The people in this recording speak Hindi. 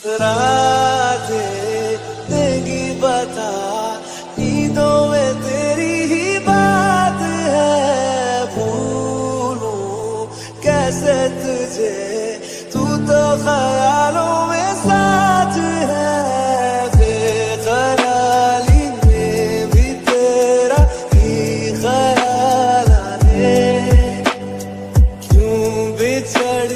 राधे देगी बता, नींदों में तेरी ही बात है। भूलूं कैसे तुझे, तू तो ख्यालों में साथ है। बेखयाली में भी तेरा ही ख्याल आने, क्यों बिछड़